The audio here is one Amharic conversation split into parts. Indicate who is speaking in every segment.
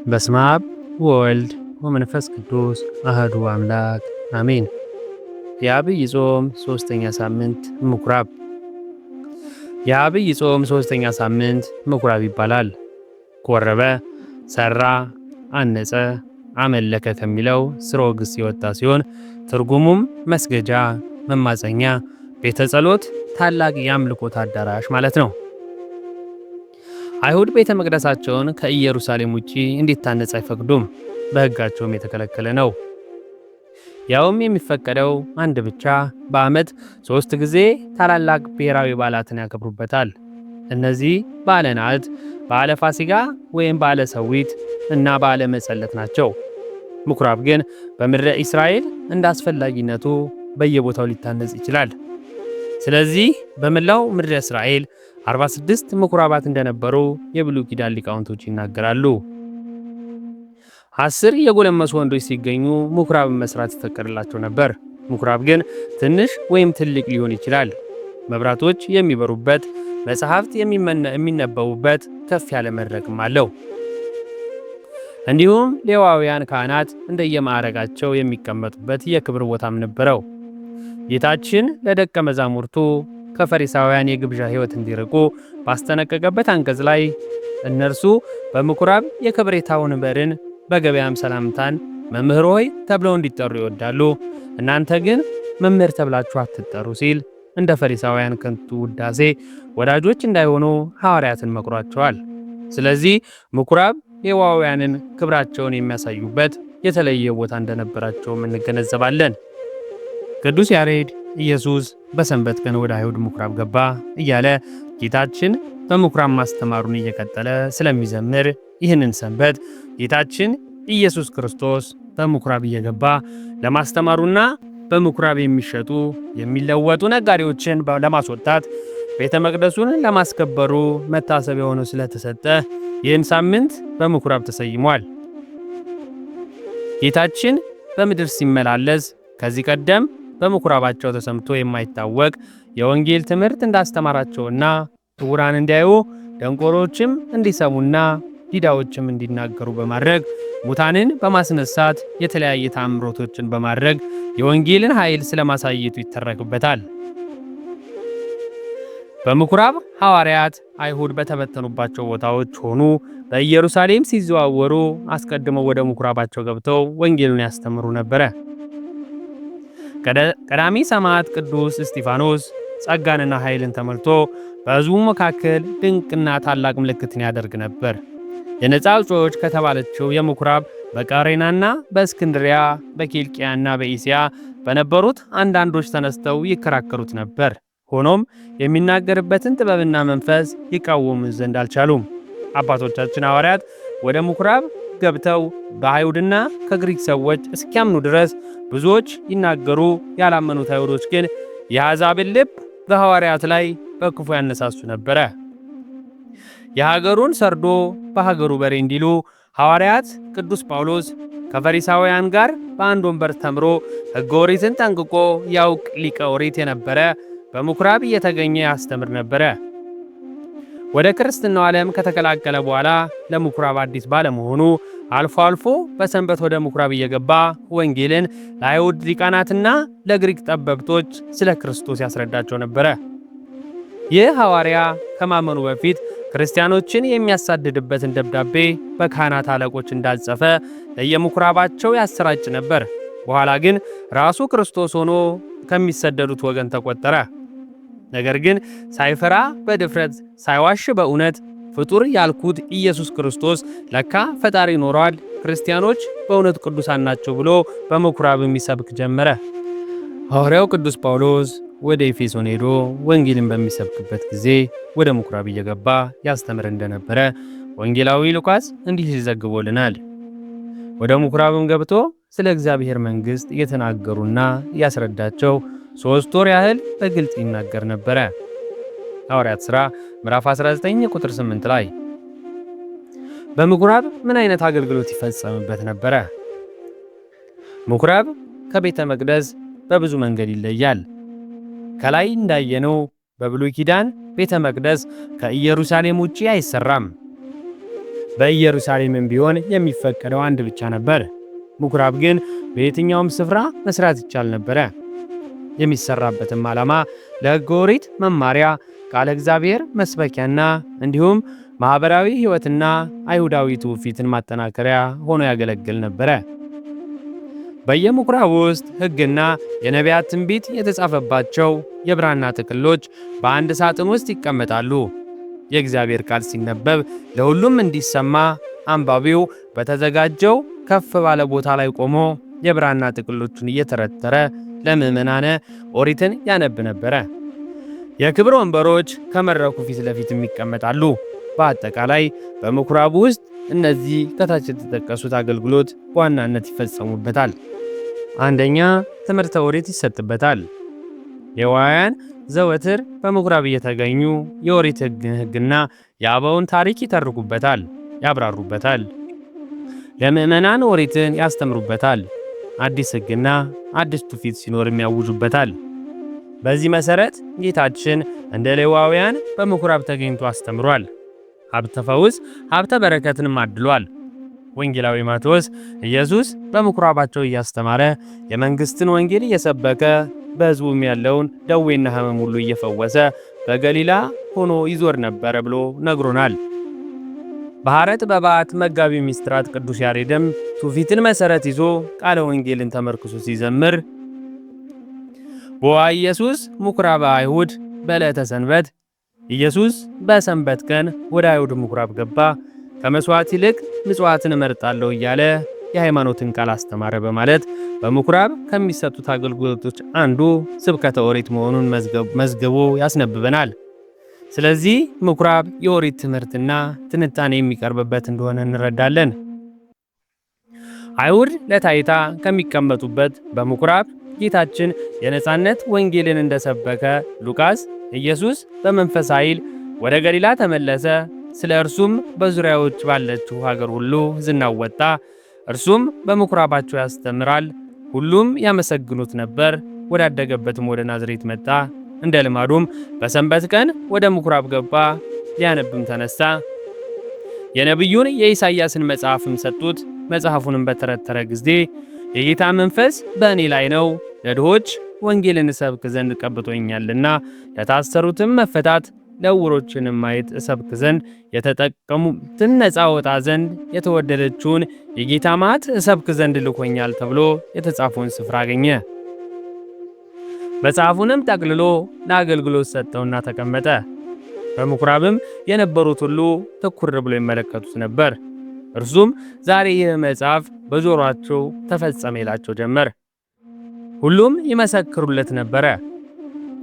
Speaker 1: በስመ አብ ወወልድ ወመንፈስ ቅዱስ አሐዱ አምላክ አሜን። የዐቢይ ጾም ሦስተኛ ሳምንት ምኵራብ። የዐቢይ ጾም ሦስተኛ ሳምንት ምኵራብ ይባላል። ቆረበ፣ ሠራ፣ አነጸ፣ አመለከ ከሚለው ሥርወ ግስ የወጣ ሲሆን ትርጉሙም መስገጃ፣ መማፀኛ፣ ቤተ ጸሎት፣ ታላቅ የአምልኮት አዳራሽ ማለት ነው። አይሁድ ቤተ መቅደሳቸውን ከኢየሩሳሌም ውጪ እንዲታነጽ አይፈቅዱም። በሕጋቸውም የተከለከለ ነው። ያውም የሚፈቀደው አንድ ብቻ በዓመት 3 ጊዜ ታላላቅ ብሔራዊ በዓላትን ያከብሩበታል። እነዚህ በዓለ ነአት፣ በዓለ ፋሲጋ ወይም በዓለ ሰዊት እና በዓለ መጸለት ናቸው። ምኵራብ ግን በምድረ እስራኤል እንደ አስፈላጊነቱ በየቦታው ሊታነጽ ይችላል። ስለዚህ በመላው ምድረ እስራኤል 46 ምኵራባት እንደነበሩ የብሉይ ኪዳን ሊቃውንቶች ይናገራሉ። 10 የጎለመሱ ወንዶች ሲገኙ ምኵራብን መስራት ይፈቀድላቸው ነበር። ምኵራብ ግን ትንሽ ወይም ትልቅ ሊሆን ይችላል። መብራቶች የሚበሩበት፣ መጻሕፍት የሚነበቡበት ከፍ ያለ መድረክም አለው። እንዲሁም ሌዋውያን ካህናት እንደየማዕረጋቸው የሚቀመጡበት የክብር ቦታም ነበረው። ጌታችን ለደቀ መዛሙርቱ ከፈሪሳውያን የግብዣ ሕይወት እንዲርቁ ባስጠነቀቀበት አንቀጽ ላይ እነርሱ በምኵራብ የከበሬታ ወንበርን በገበያም ሰላምታን መምህር ሆይ ተብለው እንዲጠሩ ይወዳሉ፣ እናንተ ግን መምህር ተብላችሁ አትጠሩ ሲል እንደ ፈሪሳውያን ከንቱ ውዳሴ ወዳጆች እንዳይሆኑ ሐዋርያትን መክሯቸዋል። ስለዚህ ምኵራብ ሌዋውያንን ክብራቸውን የሚያሳዩበት የተለየ ቦታ እንደነበራቸውም እንገነዘባለን። ቅዱስ ያሬድ ኢየሱስ በሰንበት ቀን ወደ አይሁድ ምኵራብ ገባ እያለ ጌታችን በምኵራብ ማስተማሩን እየቀጠለ ስለሚዘምር ይህንን ሰንበት ጌታችን ኢየሱስ ክርስቶስ በምኵራብ እየገባ ለማስተማሩና በምኵራብ የሚሸጡ የሚለወጡ ነጋዴዎችን ለማስወጣት ቤተ መቅደሱን ለማስከበሩ መታሰቢያ ሆኖ ስለተሰጠ ይህን ሳምንት በምኵራብ ተሰይሟል። ጌታችን በምድር ሲመላለስ ከዚህ ቀደም በምኵራባቸው ተሰምቶ የማይታወቅ የወንጌል ትምህርት እንዳስተማራቸውና ዕውራን እንዲያዩ ደንቆሮችም እንዲሰሙና ዲዳዎችም እንዲናገሩ በማድረግ ሙታንን በማስነሳት የተለያየ ተአምሮቶችን በማድረግ የወንጌልን ኃይል ስለማሳየቱ ይተረክበታል። በምኵራብ ሐዋርያት አይሁድ በተበተኑባቸው ቦታዎች ሆኑ በኢየሩሳሌም ሲዘዋወሩ አስቀድመው ወደ ምኵራባቸው ገብተው ወንጌልን ያስተምሩ ነበረ። ቀዳሚ ሰማዕት ቅዱስ እስጢፋኖስ ጸጋንና ኃይልን ተሞልቶ በሕዝቡ መካከል ድንቅና ታላቅ ምልክትን ያደርግ ነበር። የነጻ አውጪዎች ከተባለችው የምኵራብ በቀሬናና በእስክንድሪያ በኪልቅያና በኢስያ በነበሩት አንዳንዶች ተነስተው ይከራከሩት ነበር። ሆኖም የሚናገርበትን ጥበብና መንፈስ ይቃወሙ ዘንድ አልቻሉም። አባቶቻችን ሐዋርያት ወደ ምኵራብ ገብተው በአይሁድና ከግሪክ ሰዎች እስኪያምኑ ድረስ ብዙዎች ይናገሩ፣ ያላመኑት አይሁዶች ግን የአሕዛብን ልብ በሐዋርያት ላይ በክፉ ያነሳሱ ነበረ። የሀገሩን ሰርዶ በሀገሩ በሬ እንዲሉ ሐዋርያት ቅዱስ ጳውሎስ ከፈሪሳውያን ጋር በአንድ ወንበር ተምሮ ሕገ ኦሪትን ጠንቅቆ ያውቅ ሊቀ ኦሪት የነበረ በምኵራብ እየተገኘ ያስተምር ነበረ። ወደ ክርስትናው ዓለም ከተቀላቀለ በኋላ ለምኵራብ አዲስ ባለመሆኑ አልፎ አልፎ በሰንበት ወደ ምኵራብ እየገባ ወንጌልን ለአይሁድ ሊቃናትና ለግሪክ ጠበብቶች ስለ ክርስቶስ ያስረዳቸው ነበረ። ይህ ሐዋርያ ከማመኑ በፊት ክርስቲያኖችን የሚያሳድድበትን ደብዳቤ በካህናት አለቆች እንዳልጸፈ ለየምኵራባቸው ያሰራጭ ነበር። በኋላ ግን ራሱ ክርስቶስ ሆኖ ከሚሰደዱት ወገን ተቆጠረ። ነገር ግን ሳይፈራ በድፍረት ሳይዋሽ በእውነት ፍጡር ያልኩት ኢየሱስ ክርስቶስ ለካ ፈጣሪ ኖሯል፣ ክርስቲያኖች በእውነት ቅዱሳን ናቸው ብሎ በምኵራብ የሚሰብክ ጀመረ። ሐዋርያው ቅዱስ ጳውሎስ ወደ ኤፌሶን ሄዶ ወንጌልን በሚሰብክበት ጊዜ ወደ ምኵራብ እየገባ ያስተምር እንደነበረ ወንጌላዊ ሉቃስ እንዲህ ይዘግቦልናል። ወደ ምኵራብም ገብቶ ስለ እግዚአብሔር መንግሥት እየተናገሩና እያስረዳቸው 3 ወር ያህል በግልጽ ይናገር ነበረ። ሐዋርያት ሥራ ምዕራፍ 19 ቁጥር 8 ላይ። በምኵራብ ምን አይነት አገልግሎት ይፈጸምበት ነበረ? ምኵራብ ከቤተ መቅደስ በብዙ መንገድ ይለያል። ከላይ እንዳየነው በብሉይ ኪዳን ቤተ መቅደስ ከኢየሩሳሌም ውጪ አይሰራም። በኢየሩሳሌምም ቢሆን የሚፈቀደው አንድ ብቻ ነበር። ምኩራብ ግን በየትኛውም ስፍራ መስራት ይቻል ነበረ። የሚሰራበትም ዓላማ ለሕገ ኦሪት መማሪያ፣ ቃለ እግዚአብሔር መስበኪያና እንዲሁም ማኅበራዊ ሕይወትና አይሁዳዊ ትውፊትን ማጠናከሪያ ሆኖ ያገለግል ነበረ። በየምኩራቡ ውስጥ ሕግና የነቢያት ትንቢት የተጻፈባቸው የብራና ጥቅሎች በአንድ ሳጥን ውስጥ ይቀመጣሉ። የእግዚአብሔር ቃል ሲነበብ ለሁሉም እንዲሰማ አንባቢው በተዘጋጀው ከፍ ባለ ቦታ ላይ ቆሞ የብራና ጥቅሎቹን እየተረተረ ለምዕመናነ ኦሪትን ያነብ ነበረ። የክብር ወንበሮች ከመድረኩ ፊት ለፊትም ይቀመጣሉ። በአጠቃላይ በምኩራቡ ውስጥ እነዚህ ከታች የተጠቀሱት አገልግሎት በዋናነት ይፈጸሙበታል። አንደኛ፣ ትምህርተ ኦሪት ይሰጥበታል። ሌዋውያን ዘወትር በምኩራብ እየተገኙ የኦሪት ሕግና የአበውን ታሪክ ይተርኩበታል፣ ያብራሩበታል። ለምዕመናን ኦሪትን ያስተምሩበታል። አዲስ ሕግና አዲስ ትውፊት ሲኖርም ያውጁበታል። በዚህ መሠረት ጌታችን እንደ ሌዋውያን በምኩራብ ተገኝቶ አስተምሯል። ሀብተ ፈውስ ሀብተ በረከትንም አድሏል። ወንጌላዊ ማቴዎስ ኢየሱስ በምኩራባቸው እያስተማረ የመንግሥትን ወንጌል እየሰበከ በሕዝቡም ያለውን ደዌና ሕመም ሁሉ እየፈወሰ በገሊላ ሆኖ ይዞር ነበረ ብሎ ነግሮናል። ባሕረ ጥበባት መጋቢ ምስጢራት ቅዱስ ያሬድም ትውፊትን መሠረት ይዞ ቃለ ወንጌልን ተመርክሶ ሲዘምር ቦአ ኢየሱስ ምኩራበ አይሁድ በዕለተ ሰንበት፣ ኢየሱስ በሰንበት ቀን ወደ አይሁድ ምኩራብ ገባ፣ ከመሥዋዕት ይልቅ ምጽዋትን እመርጣለሁ እያለ የሃይማኖትን ቃል አስተማረ በማለት በምኩራብ ከሚሰጡት አገልግሎቶች አንዱ ስብከተ ኦሪት መሆኑን መዝግቦ ያስነብበናል። ስለዚህ ምኩራብ የኦሪት ትምህርትና ትንታኔ የሚቀርብበት እንደሆነ እንረዳለን። አይሁድ ለታይታ ከሚቀመጡበት በምኩራብ ጌታችን የነጻነት ወንጌልን እንደሰበከ ሉቃስ ኢየሱስ በመንፈስ ኃይል ወደ ገሊላ ተመለሰ፣ ስለ እርሱም በዙሪያዎች ባለችው ሀገር ሁሉ ዝናው ወጣ፣ እርሱም በምኩራባቸው ያስተምራል፣ ሁሉም ያመሰግኑት ነበር። ወዳደገበትም ወደ ናዝሬት መጣ። እንደ ልማዱም በሰንበት ቀን ወደ ምኩራብ ገባ፣ ሊያነብም ተነሳ። የነቢዩን የኢሳይያስን መጽሐፍም ሰጡት። መጽሐፉንም በተረተረ ጊዜ የጌታ መንፈስ በእኔ ላይ ነው፣ ለድሆች ወንጌልን እሰብክ ዘንድ ቀብቶኛልና፣ ለታሰሩትም መፈታት፣ ለዕውሮችንም ማየት እሰብክ ዘንድ፣ የተጠቀሙትን ነፃ ወጣ ዘንድ፣ የተወደደችውን የጌታ መዓት እሰብክ ዘንድ ልኮኛል ተብሎ የተጻፈውን ስፍራ አገኘ። መጽሐፉንም ጠቅልሎ ለአገልግሎት ሰጠውና ተቀመጠ። በምኩራብም የነበሩት ሁሉ ትኩር ብሎ ይመለከቱት ነበር። እርሱም ዛሬ ይህ መጽሐፍ በጆሮአቸው ተፈጸመ ይላቸው ጀመር። ሁሉም ይመሰክሩለት ነበረ።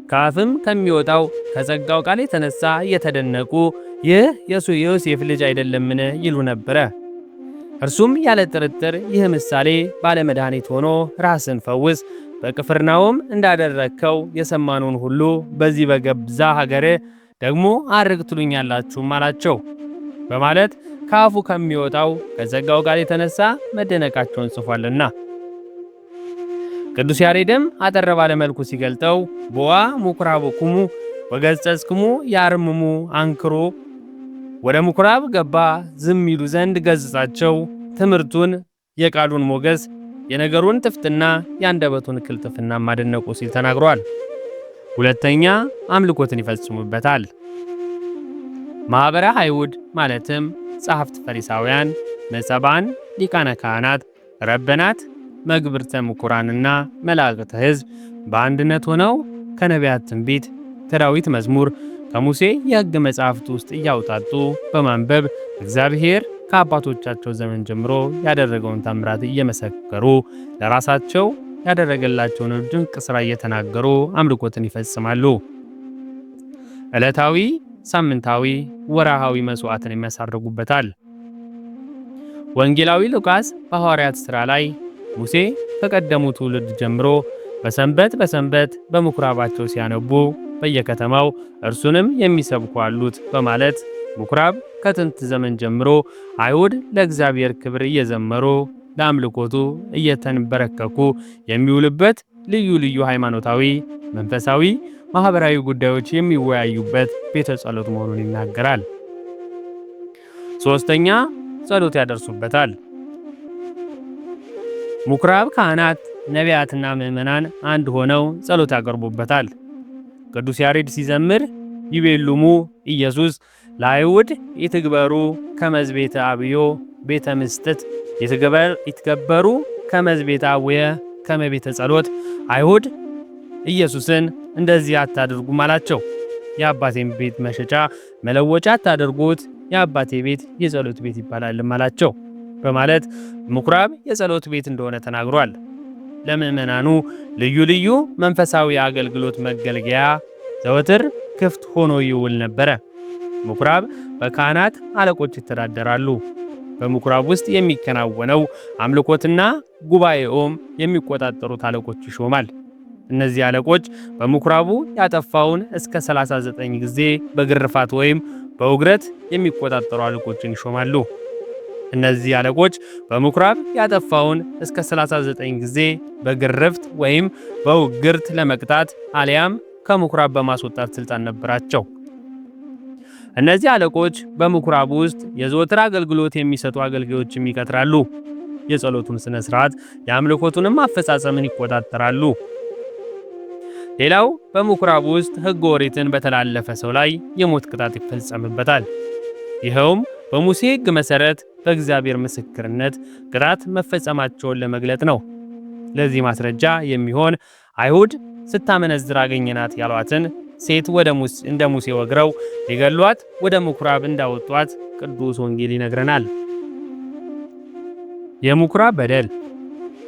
Speaker 1: ከአፍም ከሚወጣው ከጸጋው ቃል የተነሳ እየተደነቁ ይህ የዮሴፍ ልጅ አይደለምን ይሉ ነበረ። እርሱም ያለ ጥርጥር ይህ ምሳሌ ባለመድኃኒት ሆኖ ራስን ፈውስ፣ በቅፍርናሆም እንዳደረግከው የሰማነውን ሁሉ በዚህ በገዛ ሀገር ደግሞ አድርግ ትሉኛላችሁም አላቸው በማለት ከአፉ ከሚወጣው ከጸጋው ቃል የተነሳ መደነቃቸውን ጽፏልና። ቅዱስ ያሬድም አጠር ባለ መልኩ ሲገልጠው ቦአ ምኩራብክሙ ወገሠጽክሙ ያርምሙ አንክሮ፣ ወደ ምኩራብ ገባ ዝም ይሉ ዘንድ ገሥጻቸው፣ ትምህርቱን፣ የቃሉን ሞገስ፣ የነገሩን ጥፍጥና፣ የአንደበቱን ቅልጥፍና ማደነቁ ሲል ተናግሯል። ሁለተኛ፣ አምልኮትን ይፈጽሙበታል። ማኅበረ አይሁድ ማለትም ጸሐፍት ፈሪሳውያን፣ መጸባን፣ ሊቃነ ካህናት፣ ረበናት፣ መግብርተ ምኩራንና መላእክተ ሕዝብ በአንድነት ሆነው ከነቢያት ትንቢት፣ ከዳዊት መዝሙር፣ ከሙሴ የሕግ መጻሕፍት ውስጥ እያውጣጡ በማንበብ እግዚአብሔር ከአባቶቻቸው ዘመን ጀምሮ ያደረገውን ታምራት እየመሰከሩ ለራሳቸው ያደረገላቸውን ድንቅ ሥራ እየተናገሩ አምልኮትን ይፈጽማሉ። ዕለታዊ፣ ሳምንታዊ፣ ወርሃዊ መሥዋዕትን የሚያሳርጉበታል። ወንጌላዊ ሉቃስ በሐዋርያት ሥራ ላይ ሙሴ ከቀደሙ ትውልድ ጀምሮ በሰንበት በምኩራባቸው ሲያነቡ በየከተማው እርሱንም የሚሰብኩ አሉት በማለት ምኩራብ ከጥንት ዘመን ጀምሮ አይሁድ ለእግዚአብሔር ክብር እየዘመሩ ለአምልኮቱ እየተንበረከኩ የሚውልበት ልዩ ልዩ ሃይማኖታዊ፣ መንፈሳዊ፣ ማኅበራዊ ጉዳዮች የሚወያዩበት ቤተ ጸሎት መሆኑን ይናገራል። ሦስተኛ፣ ጸሎት ያደርሱበታል። ምኵራብ ካህናት፣ ነቢያትና ምዕመናን አንድ ሆነው ጸሎት ያቀርቡበታል። ቅዱስ ያሬድ ሲዘምር ይቤሉሙ ኢየሱስ ለአይሁድ ይትግበሩ ከመዝቤተ አብዮ ቤተ ምስጥት ይትገበሩ ከመዝቤተ አቡየ ከመቤተ ጸሎት። አይሁድ ኢየሱስን እንደዚህ አታድርጉም አላቸው። የአባቴን ቤት መሸጫ መለወጫ አታድርጉት፣ የአባቴ ቤት የጸሎት ቤት ይባላልም አላቸው በማለት ምኵራብ የጸሎት ቤት እንደሆነ ተናግሯል። ለምዕመናኑ ልዩ ልዩ መንፈሳዊ አገልግሎት መገልገያ ዘወትር ክፍት ሆኖ ይውል ነበረ። ምኵራብ በካህናት አለቆች ይተዳደራሉ። በምኵራብ ውስጥ የሚከናወነው አምልኮትና ጉባኤውም የሚቆጣጠሩት አለቆች ይሾማል። እነዚህ አለቆች በምኵራቡ ያጠፋውን እስከ 39 ጊዜ በግርፋት ወይም በውግረት የሚቆጣጠሩ አለቆችን ይሾማሉ። እነዚህ አለቆች በምኵራብ ያጠፋውን እስከ 39 ጊዜ በግርፍት ወይም በውግርት ለመቅጣት አሊያም ከምኵራብ በማስወጣት ስልጣን ነበራቸው። እነዚህ አለቆች በምኵራብ ውስጥ የዘወትር አገልግሎት የሚሰጡ አገልጋዮችም ይቀጥራሉ። የጸሎቱን ስነ ስርዓት የአምልኮቱንም አፈጻጸምን ይቆጣጠራሉ። ሌላው በምኵራብ ውስጥ ሕገ ኦሪትን በተላለፈ ሰው ላይ የሞት ቅጣት ይፈጸምበታል። ይኸውም በሙሴ ሕግ መሠረት በእግዚአብሔር ምስክርነት ቅጣት መፈጸማቸውን ለመግለጥ ነው። ለዚህ ማስረጃ የሚሆን አይሁድ ስታመነዝር አገኘናት ያሏትን ሴት እንደ ሙሴ ወግረው ሊገሏት ወደ ምኵራብ እንዳወጧት ቅዱስ ወንጌል ይነግረናል። የምኵራብ በደል።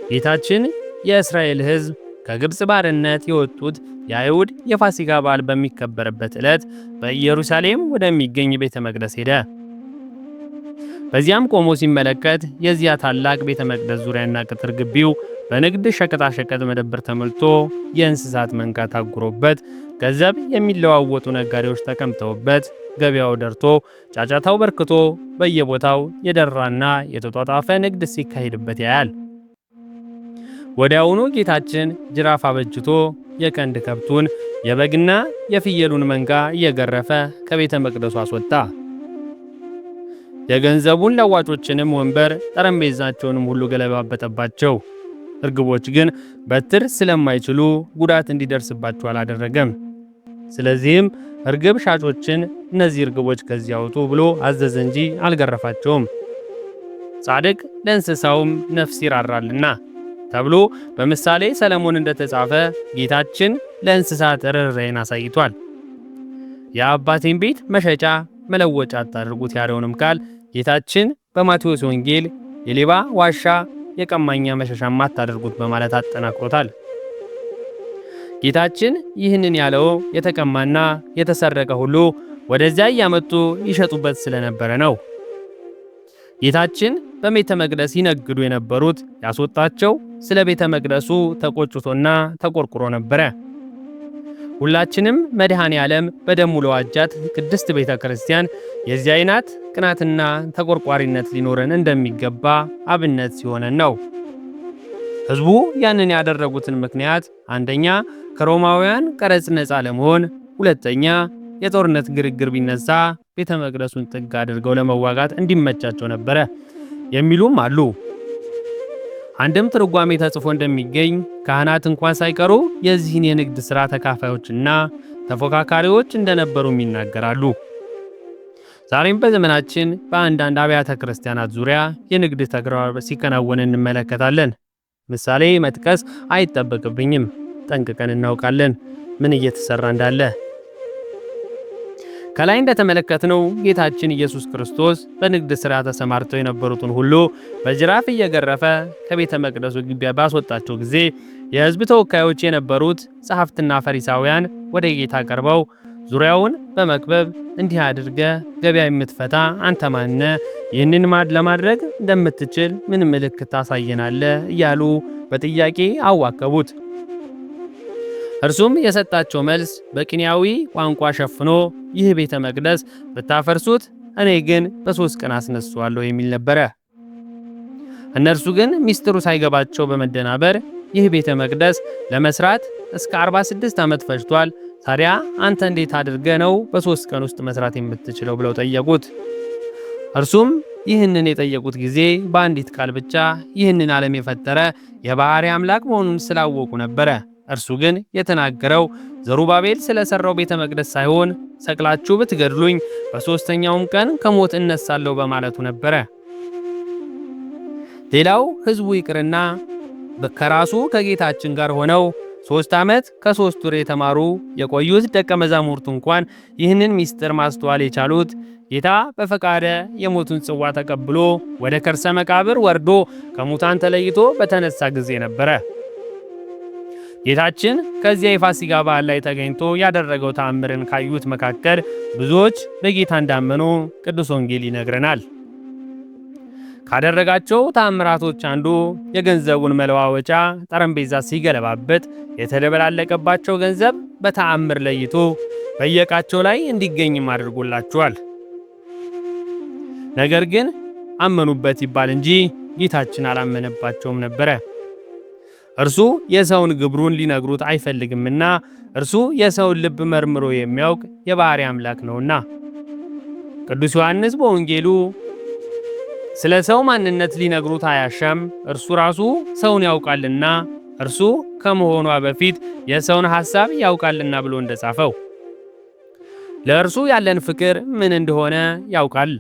Speaker 1: ጌታችን የእስራኤል ሕዝብ ከግብፅ ባርነት የወጡት የአይሁድ የፋሲካ በዓል በሚከበርበት ዕለት በኢየሩሳሌም ወደሚገኝ ቤተ መቅደስ ሄደ። በዚያም ቆሞ ሲመለከት የዚያ ታላቅ ቤተ መቅደስ ዙሪያና ቅጥር ግቢው በንግድ ሸቀጣሸቀጥ መደብር ተሞልቶ የእንስሳት መንጋ ታጉሮበት፣ ገንዘብ የሚለዋወጡ ነጋዴዎች ተቀምጠውበት፣ ገበያው ደርቶ ጫጫታው በርክቶ በየቦታው የደራና የተጧጧፈ ንግድ ሲካሄድበት ያያል። ወዲያውኑ ጌታችን ጅራፍ አበጅቶ የቀንድ ከብቱን የበግና የፍየሉን መንጋ እየገረፈ ከቤተ መቅደሱ አስወጣ። የገንዘቡን ለዋጮችንም ወንበር ጠረጴዛቸውንም ሁሉ ገለባበጠባቸው። እርግቦች ግን በትር ስለማይችሉ ጉዳት እንዲደርስባቸው አላደረገም። ስለዚህም እርግብ ሻጮችን እነዚህ እርግቦች ከዚህ አውጡ ብሎ አዘዘ እንጂ አልገረፋቸውም። ጻድቅ ለእንስሳውም ነፍስ ይራራልና ተብሎ በምሳሌ ሰለሞን እንደተጻፈ ጌታችን ለእንስሳት ርኅራኄን አሳይቷል። የአባቴን ቤት መሸጫ መለወጫ አታድርጉት ያለውንም ቃል ጌታችን በማቴዎስ ወንጌል የሌባ ዋሻ የቀማኛ መሸሻማ አታድርጉት በማለት አጠናክሮታል። ጌታችን ይህንን ያለው የተቀማና የተሰረቀ ሁሉ ወደዚያ እያመጡ ይሸጡበት ስለነበረ ነው። ጌታችን በቤተ መቅደስ ይነግዱ የነበሩት ያስወጣቸው ስለ ቤተ መቅደሱ ተቆጭቶና ተቆርቁሮ ነበረ። ሁላችንም መድኃኔ ዓለም በደሙ ለዋጃት ቅድስት ቤተ ክርስቲያን የዚህ አይነት ቅናትና ተቆርቋሪነት ሊኖረን እንደሚገባ አብነት ሲሆነን ነው። ሕዝቡ ያንን ያደረጉትን ምክንያት አንደኛ ከሮማውያን ቀረጽ ነፃ ለመሆን፣ ሁለተኛ የጦርነት ግርግር ቢነሳ ቤተ መቅደሱን ጥግ አድርገው ለመዋጋት እንዲመቻቸው ነበረ የሚሉም አሉ። አንድም ትርጓሜ ተጽፎ እንደሚገኝ ካህናት እንኳን ሳይቀሩ የዚህን የንግድ ሥራ ተካፋዮችና ተፎካካሪዎች እንደነበሩም ይናገራሉ። ዛሬም በዘመናችን በአንዳንድ አብያተ ክርስቲያናት ዙሪያ የንግድ ተግባር ሲከናወን እንመለከታለን። ምሳሌ መጥቀስ አይጠበቅብኝም፣ ጠንቅቀን እናውቃለን ምን እየተሰራ እንዳለ። ከላይ እንደተመለከትነው ጌታችን ኢየሱስ ክርስቶስ በንግድ ሥራ ተሰማርተው የነበሩትን ሁሉ በጅራፍ እየገረፈ ከቤተ መቅደሱ ግቢ ባስወጣቸው ጊዜ የሕዝብ ተወካዮች የነበሩት ጸሐፍትና ፈሪሳውያን ወደ ጌታ ቀርበው ዙሪያውን በመክበብ እንዲህ አድርገ ገበያ የምትፈታ አንተ ማነ? ይህንን ለማድረግ እንደምትችል ምን ምልክት ታሳየናለህ? እያሉ በጥያቄ አዋከቡት። እርሱም የሰጣቸው መልስ በቅኔያዊ ቋንቋ ሸፍኖ ይህ ቤተ መቅደስ ብታፈርሱት እኔ ግን በ3 ቀን አስነሳዋለሁ የሚል ነበረ። እነርሱ ግን ሚስጥሩ ሳይገባቸው በመደናበር ይህ ቤተ መቅደስ ለመስራት እስከ 46 ዓመት ፈጅቷል፣ ታዲያ አንተ እንዴት አድርገህ ነው በ3 ቀን ውስጥ መስራት የምትችለው ብለው ጠየቁት። እርሱም ይህንን የጠየቁት ጊዜ በአንዲት ቃል ብቻ ይህንን ዓለም የፈጠረ የባሕርይ አምላክ መሆኑን ስላወቁ ነበረ። እርሱ ግን የተናገረው ዘሩባቤል ስለሰራው ቤተ መቅደስ ሳይሆን ሰቅላችሁ ብትገድሉኝ በሦስተኛውም ቀን ከሞት እነሳለሁ በማለቱ ነበረ። ሌላው ሕዝቡ ይቅርና ከራሱ ከጌታችን ጋር ሆነው 3 ዓመት ከ3 ወር የተማሩ የቆዩት ደቀ መዛሙርቱ እንኳን ይህንን ምስጢር ማስተዋል የቻሉት ጌታ በፈቃደ የሞቱን ጽዋ ተቀብሎ ወደ ከርሰ መቃብር ወርዶ ከሙታን ተለይቶ በተነሳ ጊዜ ነበረ። ጌታችን ከዚያ የፋሲካ በዓል ላይ ተገኝቶ ያደረገው ተአምርን ካዩት መካከል ብዙዎች በጌታ እንዳመኑ ቅዱስ ወንጌል ይነግረናል። ካደረጋቸው ተአምራቶች አንዱ የገንዘቡን መለዋወጫ ጠረጴዛ ሲገለባበት የተደበላለቀባቸው ገንዘብ በተአምር ለይቶ በየዕቃቸው ላይ እንዲገኝም አድርጎላቸዋል። ነገር ግን አመኑበት ይባል እንጂ ጌታችን አላመነባቸውም ነበረ። እርሱ የሰውን ግብሩን ሊነግሩት አይፈልግምና እርሱ የሰውን ልብ መርምሮ የሚያውቅ የባሕርይ አምላክ ነውና። ቅዱስ ዮሐንስ በወንጌሉ ስለ ሰው ማንነት ሊነግሩት አያሻም፣ እርሱ ራሱ ሰውን ያውቃልና እርሱ ከመሆኗ በፊት የሰውን ሐሳብ ያውቃልና ብሎ እንደጻፈው ለእርሱ ያለን ፍቅር ምን እንደሆነ ያውቃል።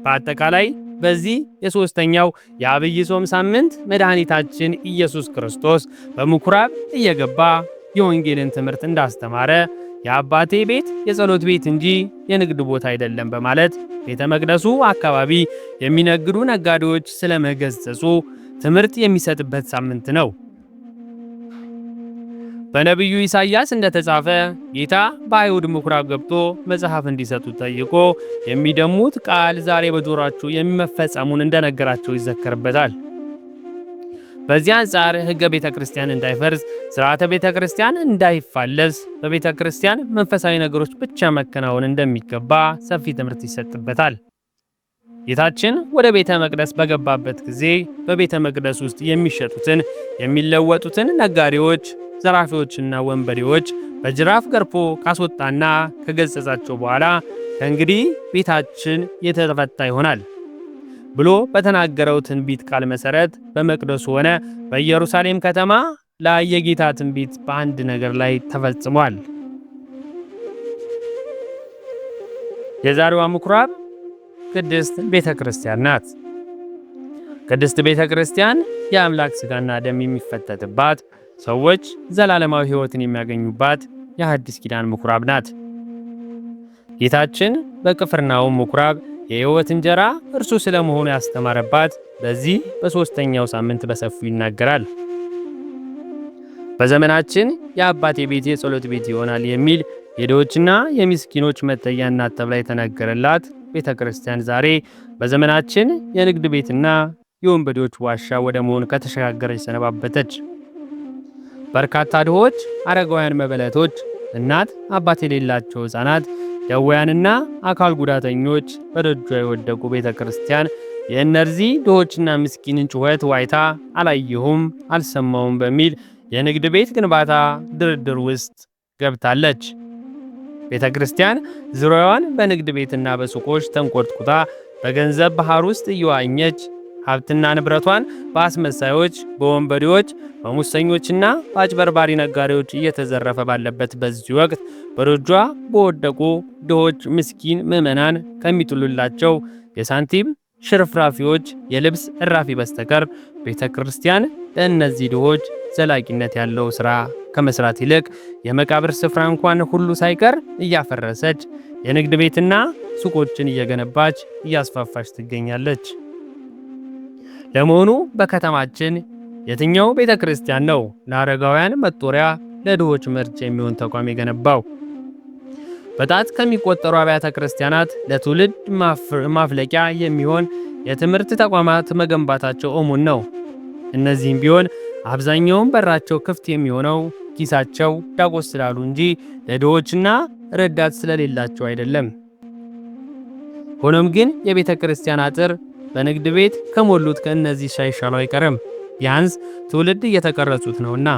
Speaker 1: በአጠቃላይ በዚህ የሦስተኛው የዐቢይ ጾም ሳምንት መድኃኒታችን ኢየሱስ ክርስቶስ በምኵራብ እየገባ የወንጌልን ትምህርት እንዳስተማረ የአባቴ ቤት የጸሎት ቤት እንጂ የንግድ ቦታ አይደለም በማለት ቤተ መቅደሱ አካባቢ የሚነግዱ ነጋዴዎች ስለመገሰጹ ትምህርት የሚሰጥበት ሳምንት ነው። በነቢዩ ኢሳይያስ እንደተጻፈ ጌታ በአይሁድ ምኵራብ ገብቶ መጽሐፍ እንዲሰጡት ጠይቆ የሚደሙት ቃል ዛሬ በጆሮአችሁ የሚመፈጸሙን እንደነገራቸው ይዘከርበታል። በዚህ አንጻር ሕገ ቤተ ክርስቲያን እንዳይፈርስ፣ ሥርዓተ ቤተ ክርስቲያን እንዳይፋለስ፣ በቤተ ክርስቲያን መንፈሳዊ ነገሮች ብቻ መከናወን እንደሚገባ ሰፊ ትምህርት ይሰጥበታል። ጌታችን ወደ ቤተ መቅደስ በገባበት ጊዜ በቤተ መቅደስ ውስጥ የሚሸጡትን የሚለወጡትን ነጋዴዎች፣ ዘራፊዎችና ወንበዴዎች በጅራፍ ገርፎ ካስወጣና ከገሰጻቸው በኋላ ከእንግዲህ ቤታችን የተፈታ ይሆናል ብሎ በተናገረው ትንቢት ቃል መሰረት በመቅደሱ ሆነ በኢየሩሳሌም ከተማ ላይ የጌታ ትንቢት በአንድ ነገር ላይ ተፈጽሟል። የዛሬዋ ምኵራብ ቅድስት ቤተ ክርስቲያን ናት። ቅድስት ቤተ ክርስቲያን የአምላክ ሥጋና ደም የሚፈተትባት፣ ሰዎች ዘላለማዊ ሕይወትን የሚያገኙባት የሐዲስ ኪዳን ምኵራብ ናት። ጌታችን በቅፍርናሆም ምኵራብ የሕይወት እንጀራ እርሱ ስለመሆኑ ያስተማረባት በዚህ በሦስተኛው ሳምንት በሰፊው ይናገራል። በዘመናችን የአባቴ ቤት የጸሎት ቤት ይሆናል የሚል የድሆችና የምስኪኖች መጠጊያ ናት ተብላ የተነገረላት ቤተ ክርስቲያን ዛሬ በዘመናችን የንግድ ቤትና የወንበዴዎች ዋሻ ወደ መሆን ከተሸጋገረች ሰነባበተች። በርካታ ድሆች፣ አረጋውያን፣ መበለቶች፣ እናት አባት የሌላቸው ሕፃናት፣ ደዌያንና አካል ጉዳተኞች በደጇ የወደቁ ቤተ ክርስቲያን የእነዚህ ድሆችና ምስኪንን ጩኸት ዋይታ አላየሁም አልሰማውም በሚል የንግድ ቤት ግንባታ ድርድር ውስጥ ገብታለች። ቤተ ክርስቲያን ዙሪያዋን በንግድ ቤትና በሱቆች ተንቆጥቁጣ በገንዘብ ባህር ውስጥ እየዋኘች ሀብትና ንብረቷን በአስመሳዮች፣ በወንበዴዎች፣ በሙሰኞችና በአጭበርባሪ ነጋዴዎች እየተዘረፈ ባለበት በዚህ ወቅት በደጇ በወደቁ ድሆች ምስኪን ምዕመናን ከሚጥሉላቸው የሳንቲም ሽርፍራፊዎች፣ የልብስ እራፊ በስተቀር ቤተ ክርስቲያን ለእነዚህ ድሆች ዘላቂነት ያለው ሥራ ከመስራት ይልቅ የመቃብር ስፍራ እንኳን ሁሉ ሳይቀር እያፈረሰች የንግድ ቤትና ሱቆችን እየገነባች እያስፋፋች ትገኛለች። ለመሆኑ በከተማችን የትኛው ቤተ ክርስቲያን ነው ለአረጋውያን መጦሪያ ለድሆች መርጃ የሚሆን ተቋም የገነባው? በጣት ከሚቆጠሩ አብያተ ክርስቲያናት ለትውልድ ማፍለቂያ የሚሆን የትምህርት ተቋማት መገንባታቸው እሙን ነው። እነዚህም ቢሆን አብዛኛውን በራቸው ክፍት የሚሆነው ኪሳቸው ዳጎስ ስላሉ እንጂ ለድሆችና ረዳት ስለሌላቸው አይደለም። ሆኖም ግን የቤተ ክርስቲያን አጥር በንግድ ቤት ከሞሉት ከእነዚህ ሳይሻሉ አይቀርም። ቢያንስ ትውልድ እየተቀረጹት ነውና።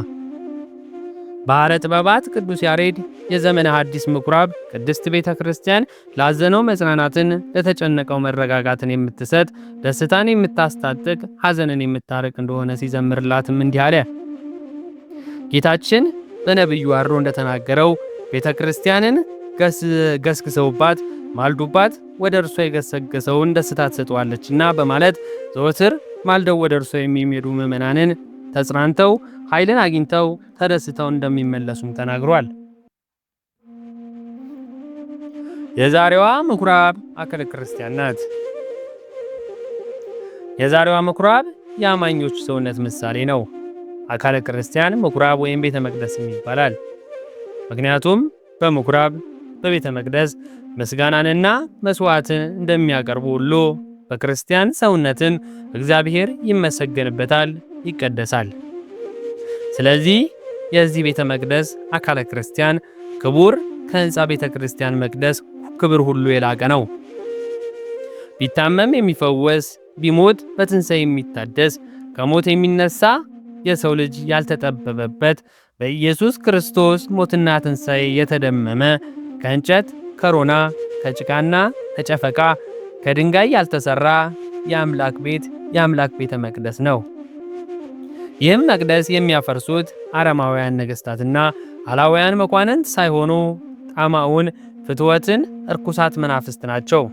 Speaker 1: ባሕረ ጥበባት ቅዱስ ያሬድ የዘመነ ሐዲስ ምኵራብ ቅድስት ቤተ ክርስቲያን ላዘነው መጽናናትን፣ ለተጨነቀው መረጋጋትን የምትሰጥ፣ ደስታን የምታስታጥቅ፣ ሐዘንን የምታርቅ እንደሆነ ሲዘምርላትም እንዲህ አለ። ጌታችን በነቢዩ አድሮ እንደተናገረው ቤተ ክርስቲያንን ገስግሰውባት ማልዱባት ወደ እርሷ የገሰገሰውን ደስታ ትሰጠዋለችና በማለት ዘወትር ማልደው ወደ እርሷ የሚሄዱ ምዕመናንን ተጽናንተው ኃይልን አግኝተው ተደስተው እንደሚመለሱም ተናግሯል። የዛሬዋ ምኵራብ አካለ ክርስቲያን ናት። የዛሬዋ ምኵራብ የአማኞች ሰውነት ምሳሌ ነው። አካለ ክርስቲያን ምኵራብ ወይም ቤተ መቅደስም ይባላል። ምክንያቱም በምኵራብ በቤተ መቅደስ ምስጋናንና መስዋዕትን እንደሚያቀርቡ ሁሉ በክርስቲያን ሰውነትን እግዚአብሔር ይመሰገንበታል፣ ይቀደሳል። ስለዚህ የዚህ ቤተ መቅደስ አካለ ክርስቲያን ክቡር ከሕንፃ ቤተ ክርስቲያን መቅደስ ክብር ሁሉ የላቀ ነው። ቢታመም የሚፈወስ፣ ቢሞት በትንሣኤ የሚታደስ፣ ከሞት የሚነሳ የሰው ልጅ ያልተጠበበበት በኢየሱስ ክርስቶስ ሞትና ትንሣኤ የተደመመ ከእንጨት ከሮና ከጭቃና ከጨፈቃ ከድንጋይ ያልተሰራ የአምላክ ቤት የአምላክ ቤተ መቅደስ ነው። ይህም መቅደስ የሚያፈርሱት አረማውያን ነገሥታትና አላውያን መኳንንት ሳይሆኑ ጣማውን ፍትወትን እርኩሳት መናፍስት ናቸው።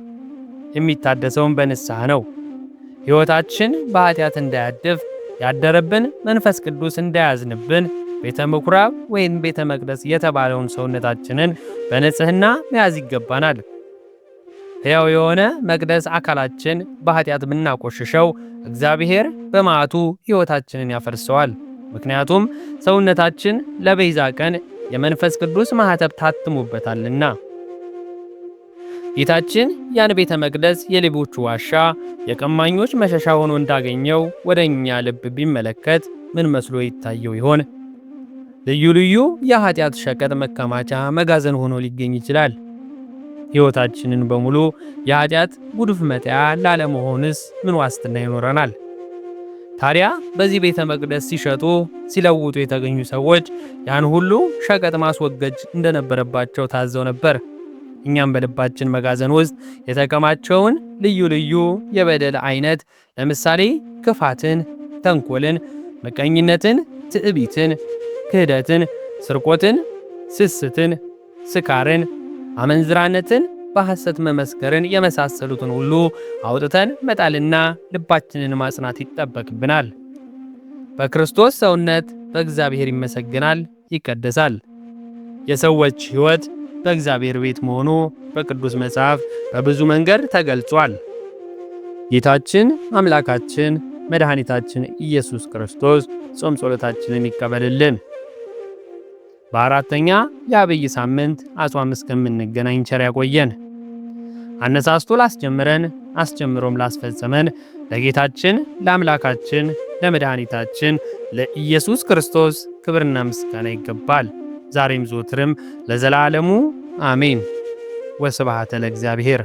Speaker 1: የሚታደሰውን በንስሐ ነው። ሕይወታችን በኃጢአት እንዳያድፍ ያደረብን መንፈስ ቅዱስ እንዳያዝንብን ቤተ ምኵራብ ወይም ቤተ መቅደስ የተባለውን ሰውነታችንን በንጽሕና መያዝ ይገባናል። ሕያው የሆነ መቅደስ አካላችን በኃጢአት ብናቆሽሸው እግዚአብሔር በመዓቱ ሕይወታችንን ያፈርሰዋል። ምክንያቱም ሰውነታችን ለቤዛ ቀን የመንፈስ ቅዱስ ማኅተብ ታትሞበታልና። ጌታችን ያን ቤተ መቅደስ የሌቦቹ ዋሻ፣ የቀማኞች መሸሻ ሆኖ እንዳገኘው ወደ እኛ ልብ ቢመለከት ምን መስሎ ይታየው ይሆን? ልዩ ልዩ የኃጢአት ሸቀጥ መከማቻ መጋዘን ሆኖ ሊገኝ ይችላል። ሕይወታችንን በሙሉ የኃጢአት ጉድፍ መጣያ ላለመሆንስ ምን ዋስትና ይኖረናል? ታዲያ በዚህ ቤተ መቅደስ ሲሸጡ ሲለውጡ የተገኙ ሰዎች ያን ሁሉ ሸቀጥ ማስወገድ እንደነበረባቸው ታዘው ነበር። እኛም በልባችን መጋዘን ውስጥ የተከማቸውን ልዩ ልዩ የበደል አይነት ለምሳሌ ክፋትን፣ ተንኮልን፣ ምቀኝነትን፣ ትዕቢትን፣ ክህደትን፣ ስርቆትን፣ ስስትን፣ ስካርን፣ አመንዝራነትን፣ በሐሰት መመስከርን የመሳሰሉትን ሁሉ አውጥተን መጣልና ልባችንን ማጽናት ይጠበቅብናል። በክርስቶስ ሰውነት በእግዚአብሔር ይመሰገናል፣ ይቀደሳል። የሰዎች ሕይወት በእግዚአብሔር ቤት መሆኑ በቅዱስ መጽሐፍ በብዙ መንገድ ተገልጿል። ጌታችን አምላካችን መድኃኒታችን ኢየሱስ ክርስቶስ ጾም ጸሎታችንን ይቀበልልን። በአራተኛ የዐቢይ ሳምንት አጽዋም እስከምንገናኝ ቸር ያቆየን። አነሳስቶ ላስጀምረን አስጀምሮም ላስፈጸመን ለጌታችን ለአምላካችን ለመድኃኒታችን ለኢየሱስ ክርስቶስ ክብርና ምስጋና ይገባል፣ ዛሬም ዘወትርም ለዘላለሙ አሜን። ወስብሐት ለእግዚአብሔር።